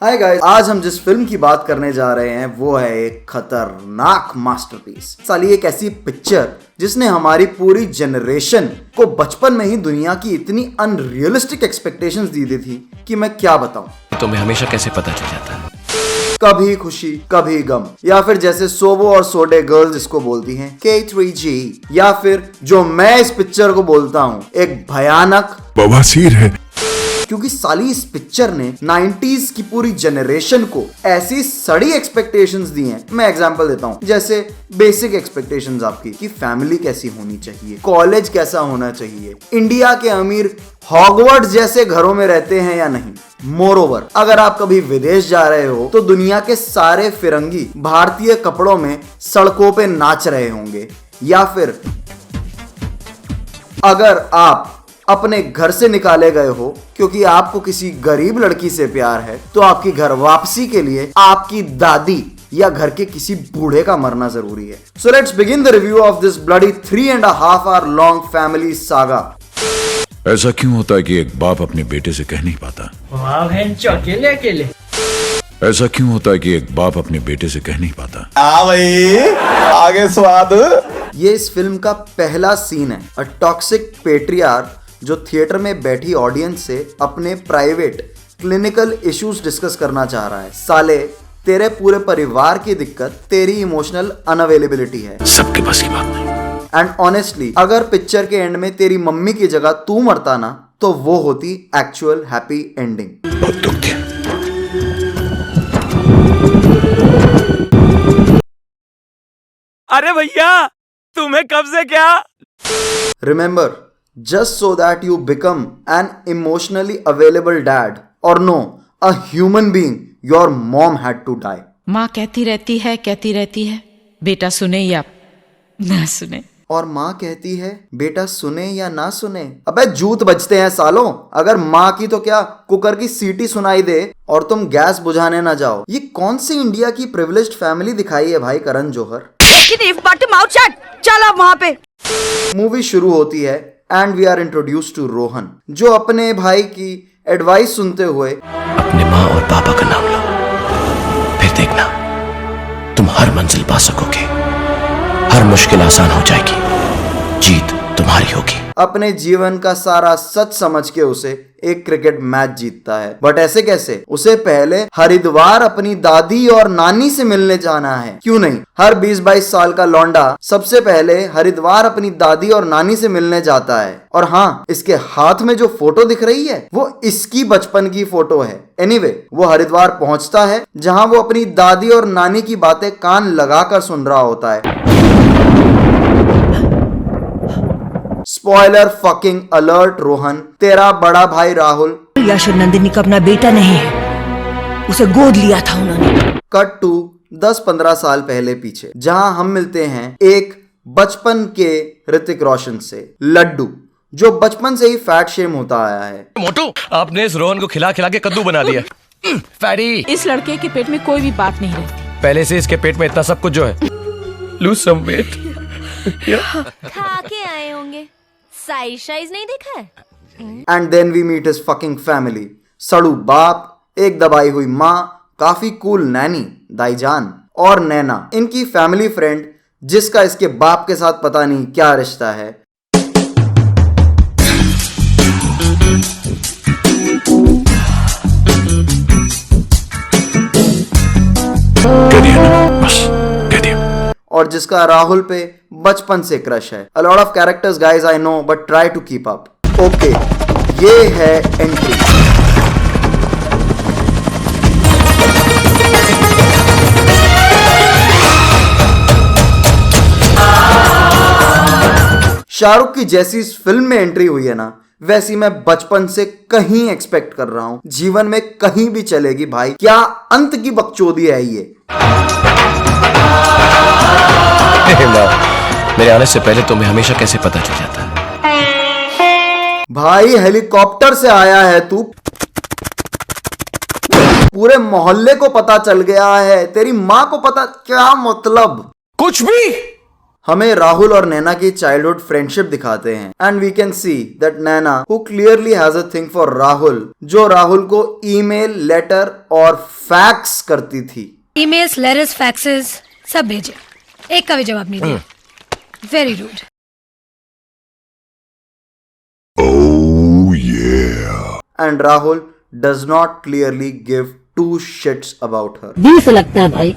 Hi guys, आज हम जिस फिल्म की बात करने जा रहे हैं वो है एक खतरनाक मास्टरपीस। साली एक ऐसी पिक्चर जिसने हमारी पूरी जनरेशन को बचपन में ही दुनिया की इतनी अनरियलिस्टिक एक्सपेक्टेशंस दी दी थी कि मैं क्या बताऊं। तुम्हें हमेशा कैसे पता चल जाता है? कभी खुशी कभी गम, या फिर जैसे सोबो और सोडे गर्ल्स इसको बोलती हैं K3G, या फिर जो मैं इस पिक्चर को बोलता हूं एक भयानक बवासीर है। क्योंकि साली इस पिक्चर ने 90s की पूरी जनरेशन को ऐसी सड़ी एक्सपेक्टेशंस दी हैं। मैं एग्जांपल देता हूं, जैसे बेसिक एक्सपेक्टेशंस आपकी कि फैमिली कैसी होनी चाहिए, कॉलेज कैसा होना चाहिए, इंडिया के अमीर हॉगवर्ड्स जैसे घरों में रहते हैं या नहीं। मोरओवर, अगर आप कभी विदेश जा रहे हो तो दुनिया के सारे फिरंगी भारतीय कपड़ों में सड़कों पे नाच रहे होंगे, या फिर अगर आप अपने घर से निकाले गए हो क्योंकि आपको किसी गरीब लड़की से प्यार है, तो आपकी घर वापसी के लिए आपकी दादी या घर के किसी बूढ़े का मरना जरूरी है। So let's begin the review of this bloody 3.5 hour long family saga. ऐसा क्यों होता है कि एक बाप अपने बेटे से कह नहीं पाता? अकेले अकेले ऐसा क्यों होता है कि एक बाप अपने बेटे से कह नहीं पाता? भाई आगे स्वाद। ये इस फिल्म का पहला सीन है। अ टॉक्सिक पेट्रियार्क जो थिएटर में बैठी ऑडियंस से अपने प्राइवेट क्लिनिकल इश्यूज डिस्कस करना चाह रहा है। साले, तेरे पूरे परिवार की दिक्कत तेरी इमोशनल अनअवेलेबिलिटी है। सबके बस की बात नहीं। एंड ऑनेस्टली, अगर पिक्चर के एंड में तेरी मम्मी की जगह तू मरता ना, तो वो होती एक्चुअल हैप्पी एंडिंग। बहुत दुख दिया। अरे भैया, तुम्हें कब से क्या? Remember, just so that you become an emotionally available dad, or no, a human being, your mom had to die. माँ कहती रहती है बेटा सुने या ना सुने, और माँ कहती है बेटा सुने या ना सुने। अबे जूत बजते हैं सालों। अगर माँ की तो क्या, कुकर की सीटी सुनाई दे और तुम गैस बुझाने ना जाओ। ये कौन सी इंडिया की प्रिविलेज्ड फैमिली दिखाई है भाई करण जौहर। चल अब वहाँ पे। मूवी शुरू होती है and we are introduce to Rohan, जो अपने भाई की एडवाइस सुनते हुए अपने माँ और पापा का नाम लो, फिर देखना तुम हर मंजिल पा सकोगे, हर मुश्किल आसान हो जाएगी, जीत तुम्हारी होगी। अपने जीवन का सारा सच समझ के उसे एक क्रिकेट मैच जीतता है। बट ऐसे कैसे? उसे पहले हरिद्वार अपनी दादी और नानी से मिलने जाना है। क्यों नहीं, हर 20-22 साल का लौंडा सबसे पहले हरिद्वार अपनी दादी और नानी से मिलने जाता है। और हाँ, इसके हाथ में जो फोटो दिख रही है वो इसकी बचपन की फोटो है। एनीवे, वो हरिद्वार पहुंचता है जहां वो अपनी दादी और नानी की बातें कान लगाकर सुन रहा होता है। स्पॉइलर फकिंग अलर्ट रोहन, तेरा बड़ा भाई राहुल यशो नंदिनी का अपना बेटा नहीं है, उसे गोद लिया था उन्होंने। कट टू 10-15 साल पहले पीछे, जहां हम मिलते हैं एक बचपन के ऋतिक रोशन से, लड्डू, जो बचपन से ही फैट शेम होता आया है। मोटू, आपने इस रोहन को खिला खिला के कद्दू बना दिया। फैटी, इस लड़के के पेट में कोई भी बात नहीं रहती। पहले से इसके पेट में इतना सब कुछ जो है। Lose some weight. खा के आए होंगे, साइज नहीं देखा है। And then we meet his fucking family. सड़ू बाप, एक दबाई हुई माँ, काफी कूल नैनी दाईजान, और नैना इनकी फैमिली फ्रेंड, जिसका इसके बाप के साथ पता नहीं क्या रिश्ता है। कह दिया ना, बस कह दिया। और जिसका राहुल पे बचपन से क्रश है। A lot of characters guys I know, but try to keep up. Okay, ये है एंट्री। शाहरुख की जैसी इस फिल्म में एंट्री हुई है ना, वैसी मैं बचपन से कहीं एक्सपेक्ट कर रहा हूं। जीवन में कहीं भी चलेगी भाई। क्या अंत की बकचोदी है ये। मेरे आने से पहले तुम्हें हमेशा कैसे पता चल जाता है? भाई हेलीकॉप्टर से आया है तू, पूरे मोहल्ले को पता चल गया है, तेरी माँ को पता, क्या मतलब? कुछ भी हमें राहुल और नैना की चाइल्डहुड फ्रेंडशिप दिखाते हैं and we can see that Naina who clearly has a thing for Rahul, जो राहुल को ईमेल, लेटर और फैक्स करती थी। ईमेल्स, लेटर्स, फैक्सेस सब भेजे, एक का भी जवाब नहीं दिया। Very rude. And Rahul does not clearly give two shits about her. दिल से लगता है भाई,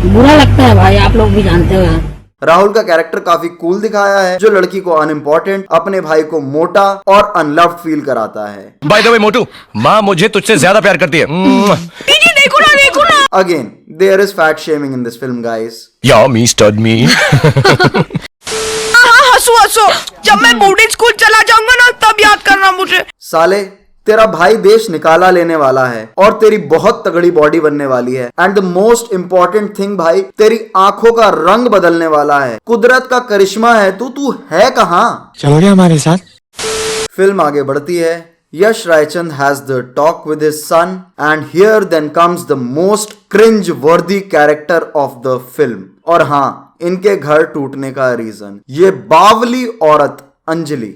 बुरा लगता है भाई, आप लोग भी जानते हो। राहुल का कैरेक्टर काफी कूल दिखाया है, जो लड़की को अनइम्पोर्टेंट, अपने भाई को मोटा और अनलव्ड फील कराता है। बाय द वे मोटू, माँ मुझे तुझसे ज्यादा प्यार करती है। देखो ना। Again there is fat shaming in this film guys. या मी स्टड मी। हंसो, जब मैं बोर्डिंग स्कूल चला जाऊंगा ना तब याद करना मुझे। साले, तेरा भाई देश निकाला लेने वाला है और तेरी बहुत तगड़ी बॉडी बनने वाली है। And the most important thing भाई, तेरी आंखों का रंग बदलने वाला है। कुदरत का करिश्मा है तू है कहां? चलोगे हमारे साथ? फिल्म आगे बढ़ती है। Yash Raichand has the talk with his son and here then comes the most cringe worthy character of the film. और हाँ, इनके घर टूटने का रीजन ये बावली औरत अंजलि।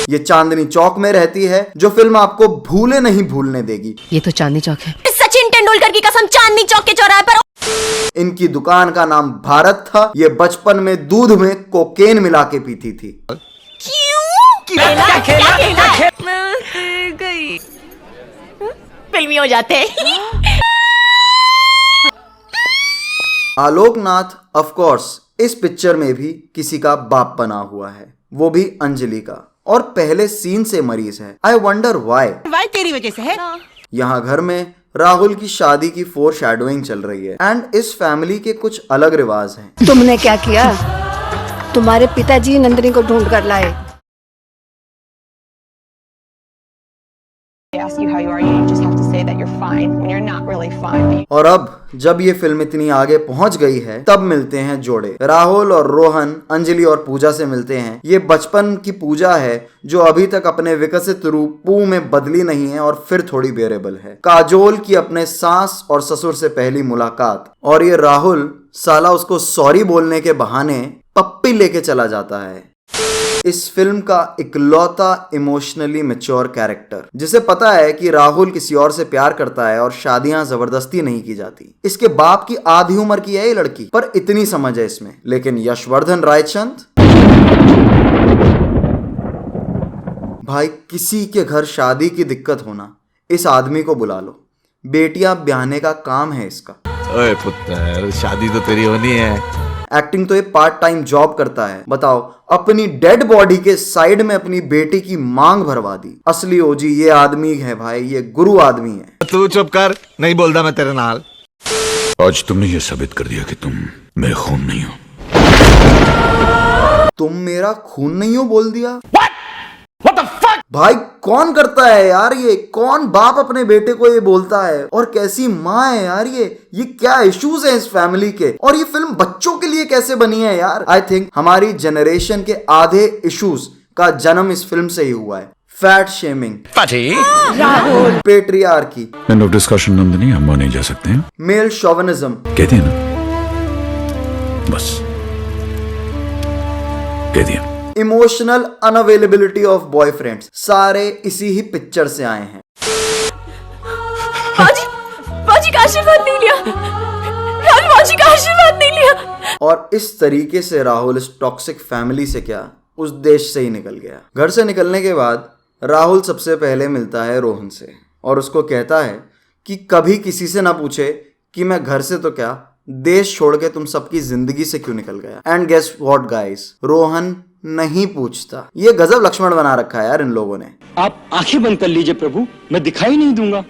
ये चांदनी चौक में रहती है, जो फिल्म आपको भूले नहीं भूलने देगी। ये तो चांदनी चौक है। सचिन तेंदुलकर की कसम, चांदनी चौक के चौराहे पर। इनकी दुकान का नाम भारत था। ये बचपन में दूध में कोकेन मिला के पीती थी। गई फिल्मी हो जाते। आलोकनाथ ऑफ कोर्स इस पिक्चर में भी किसी का बाप बना हुआ है, वो भी अंजलि का, और पहले सीन से मरीज है। आई वंडर वाई तेरी वजह से है। यहाँ घर में राहुल की शादी की फोर शैडोइंग चल रही है एंड इस फैमिली के कुछ अलग रिवाज हैं। तुमने क्या किया? तुम्हारे पिताजी नंदिनी को ढूंढ कर लाए। और अब जब ये फिल्म इतनी आगे पहुंच गई है, तब मिलते हैं जोड़े। राहुल और रोहन अंजलि और पूजा से मिलते हैं। ये बचपन की पूजा है जो अभी तक अपने विकसित रूपों में बदली नहीं है और फिर थोड़ी बेरेबल है। काजोल की अपने सास और ससुर से पहली मुलाकात, और ये राहुल साला उसको सॉरी बोलने के बहाने पप्पी लेके चला जाता है। इस फिल्म का इकलौता इमोशनली मैच्योर कैरेक्टर, जिसे पता है कि राहुल किसी और से प्यार करता है और शादियां जबरदस्ती नहीं की जाती। इसके बाप की आधी उम्र की है ये लड़की, पर इतनी समझ है इसमें। लेकिन यशवर्धन रायचंद भाई, किसी के घर शादी की दिक्कत होना, इस आदमी को बुला लो। बेटियां ब्याहने का काम है इसका। ओए पुत्र, शादी तो तेरी होनी है। एक्टिंग तो ये पार्ट टाइम जॉब करता है। बताओ, अपनी डेड बॉडी के साइड में अपनी बेटी की मांग भरवा दी। असली ओजी ये आदमी है भाई, ये गुरु आदमी है। तू चुप कर, नहीं बोलता मैं तेरे नाल। आज तुमने ये साबित कर दिया कि तुम मेरे खून नहीं हो। तुम मेरा खून नहीं हो बोल दिया। What the fuck? भाई कौन करता है यार ये? कौन बाप अपने बेटे को ये बोलता है? और कैसी माँ है यार ये क्या इश्यूज है इस फैमिली के? और ये फिल्म बच्चों के लिए कैसे बनी है यार? आई थिंक हमारी जनरेशन के आधे इश्यूज का जन्म इस फिल्म से ही हुआ है। Fat shaming, Rahul, patriarchy, end of discussion Nandini, हम नहीं जा सकते हैं। मेल शोविनिज्म, कहते हैं ना, बस कह दिया। इमोशनल अनअवेलेबिलिटी ऑफ बॉयफ्रेंड्स, सारे इसी ही पिक्चर से आए हैं। बाजी का आशीर्वाद नहीं लिया, राहुल बाजी का आशीर्वाद नहीं लिया। और इस तरीके से राहुल इस टॉक्सिक फैमिली से क्या, उस देश से ही निकल गया। घर से निकलने के बाद राहुल सबसे पहले मिलता है रोहन से और उसको कहता है कि कभी किसी से ना पूछे कि मैं घर से तो क्या, देश छोड़ के तुम सबकी जिंदगी से क्यों निकल गया। And guess what guys, Rohan नहीं पूछता। ये गजब लक्ष्मण बना रखा है यार इन लोगों ने। आप आंखें बंद कर लीजिए प्रभु, मैं दिखाई नहीं दूंगा।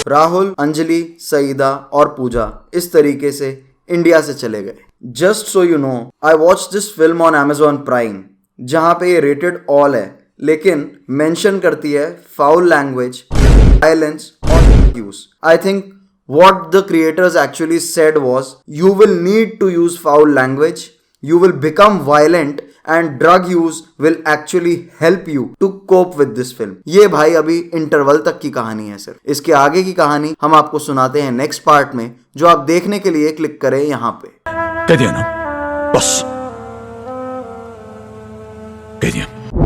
राहुल, अंजलि, सईदा और पूजा इस तरीके से इंडिया से चले गए। Just so you know, I watch this film on Amazon Prime, जहां पे ये रेटेड ऑल है, लेकिन मेंशन करती है फाउल लैंग्वेज, वायलेंस और use. I think what the creators actually said was, you will need to use foul language, you will become violent and drug use will actually help you to cope with this film. ये भाई अभी interval तक की कहानी है सिर्फ. इसके आगे की कहानी हम आपको सुनाते हैं नेक्स्ट पार्ट में, जो आप देखने के लिए क्लिक करें यहाँ पे. कह दिया ना, बस कह दिया.